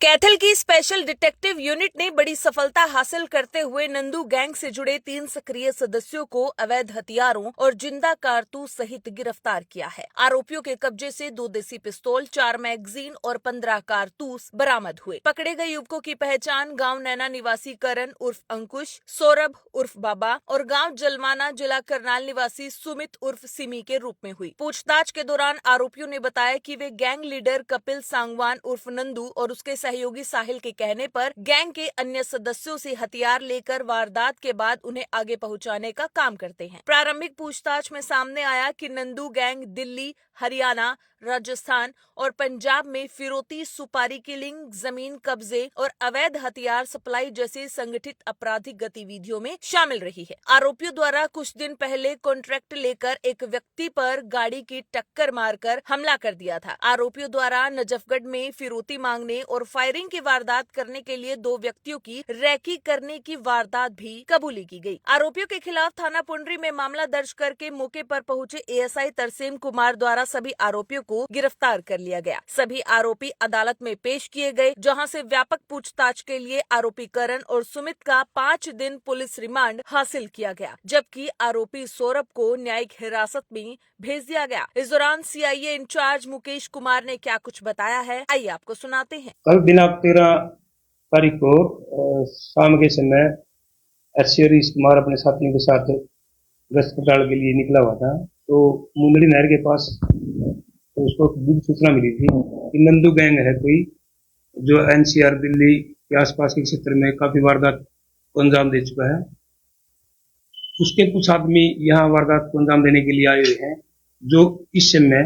कैथल की special detective unit ने बड़ी सफलता हासिल करते हुए नंदू गैंग से जुड़े 3 सक्रिय सदस्यों को अवैध हथियारों और जिंदा कारतूस सहित गिरफ्तार किया है। आरोपियों के कब्जे से 2 देसी पिस्तौल, 4 मैगजीन और 15 कारतूस बरामद हुए। पकड़े गए युवकों की पहचान गांव नैना निवासी करण उर्फ अंकुश, सौरभ उर्फ बाबा और गांव जलमाना जिला करनाल निवासी सुमित उर्फ सिमी के रूप में हुई। पूछताछ के दौरान आरोपियों ने बताया कि वे गैंग लीडर कपिल सांगवान उर्फ नंदू और उसके सहयोगी साहिल के कहने पर गैंग के अन्य सदस्यों से हथियार लेकर वारदात के बाद उन्हें आगे पहुंचाने का काम करते हैं। प्रारंभिक पूछताछ में सामने आया कि नंदू गैंग दिल्ली, हरियाणा, राजस्थान और पंजाब में फिरौती, सुपारी किलिंग, जमीन कब्जे और अवैध हथियार सप्लाई जैसी संगठित आपराधिक गतिविधियों में शामिल रही है। आरोपियों द्वारा कुछ दिन पहले कॉन्ट्रैक्ट लेकर एक व्यक्ति पर गाड़ी की टक्कर मारकर हमला कर दिया था। आरोपियों द्वारा नजफगढ़ में फिरौती मांगने और फायरिंग की वारदात करने के लिए 2 व्यक्तियों की रैकी करने की वारदात भी कबूली की गई। आरोपियों के खिलाफ थाना पुंडरी में मामला दर्ज करके मौके पर पहुंचे एएसआई तरसेम कुमार द्वारा सभी आरोपियों को गिरफ्तार कर लिया गया। सभी आरोपी अदालत में पेश किए गए, जहां से व्यापक पूछताछ के लिए आरोपी करण और सुमित का 5 दिन पुलिस रिमांड हासिल किया गया, जबकि आरोपी सौरभ को न्यायिक हिरासत में भेज दिया गया। इस दौरान सीआईए इंचार्ज मुकेश कुमार ने क्या कुछ बताया है, आइए आपको सुनाते हैं। कल दिनांक 13 तारीख को शाम के समय एससी कुमार अपने साथियों के साथ गश्त पड़ताल के लिए निकला हुआ था। तो मुंदड़ी नहर के पास तो उसको गुप्त सूचना मिली थी कि नंदू गैंग है कोई, जो एनसीआर दिल्ली के आसपास के क्षेत्र में काफी वारदात को अंजाम दे चुका है। उसके कुछ आदमी यहाँ वारदात को अंजाम देने के लिए आए हुए हैं, जो इस समय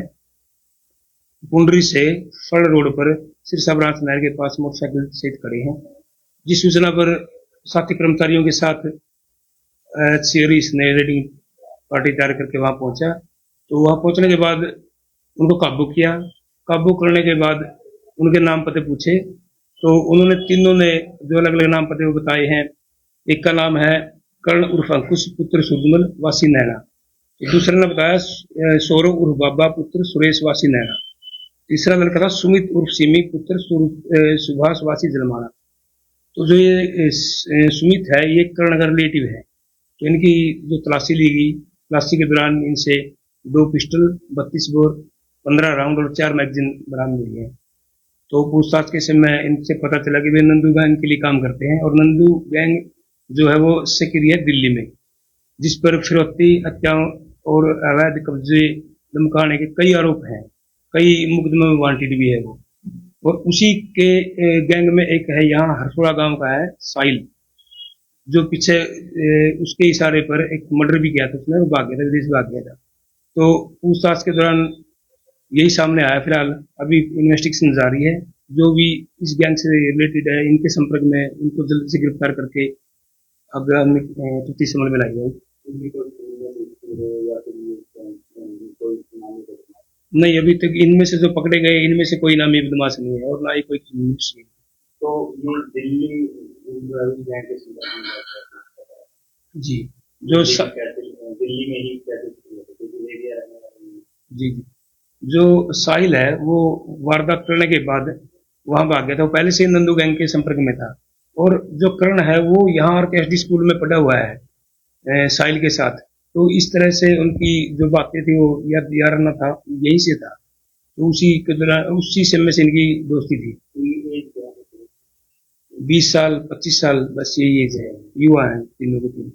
पुंडरी से फल रोड पर सिरसा ब्रांच नहर के पास मोटरसाइकिल सहित खड़े हैं। जिस सूचना पर साथी कर्मचारियों के साथ ने रेडिंग पार्टी तैयार करके वहां पहुंचा। तो वहां पहुंचने के बाद उनको काबू किया। काबू करने के बाद उनके नाम पते पूछे, तो उन्होंने तीनों ने जो अलग अलग नाम पते वो बताए हैं। एक का नाम है कर्ण उर्फ अंकुश पुत्र सुजमल वासी नैना। दूसरे ने बताया सौरभ उर्फ बाबा पुत्र सुरेश वासी नैना। तीसरा लड़का था सुमित उर्फ सिमी पुत्र सुभाष वासी जलमाना। तो जो ये सुमित है ये कर्ण का रिलेटिव है। तो इनकी जो तलाशी ली गई, तलाशी के दौरान इनसे 2 पिस्टल, 32 बोर, 15 राउंड और 4 मैगजीन बरामद हुई है। तो पूछताछ के समय इनसे पता चला कि वे नंदू गैंग के लिए काम करते हैं और नंदू गैंग जो है वो सक्रिय है दिल्ली में, जिस पर फिरौती, हत्याओं और अवैध कब्जे धमकाने के कई आरोप हैं। कई मुकदमे में वांटेड भी है वो। और उसी के गैंग में एक है यहाँ हरसोड़ा गांव का है साहिल, जो पीछे उसके इशारे पर एक मर्डर भी किया था उसने, वो भाग गया था, विदेश भाग गया था। तो पूछताछ के दौरान यही सामने आया। फिलहाल अभी इन्वेस्टिगेशन जारी है। जो भी इस गैंग से रिलेटेड है, इनके संपर्क में इनको जल्द से गिरफ्तार करके आगामी तफ्तीश अमल में लाई जाएगी। नहीं, अभी तक इनमें से जो पकड़े गए इनमें से कोई नामी बदमाश नहीं है और ना ही कोई नहीं। तो ये दिल्ली जी, जो दिल्ली में ही जी जो साहिल है वो वारदात करने के बाद वहां भाग गया था। वो पहले से नंदू गैंग के संपर्क में था। और जो कर्ण है वो यहाँ आरकेएसडी स्कूल में पढ़ा हुआ है साहिल के साथ। तो इस तरह से उनकी जो बातें थी वो याराना था, यही से था। तो उसी के दौरान उसी समय से इनकी दोस्ती थी। 20 साल 25 साल बस यही एज है, युवा है तीनों के तीनों।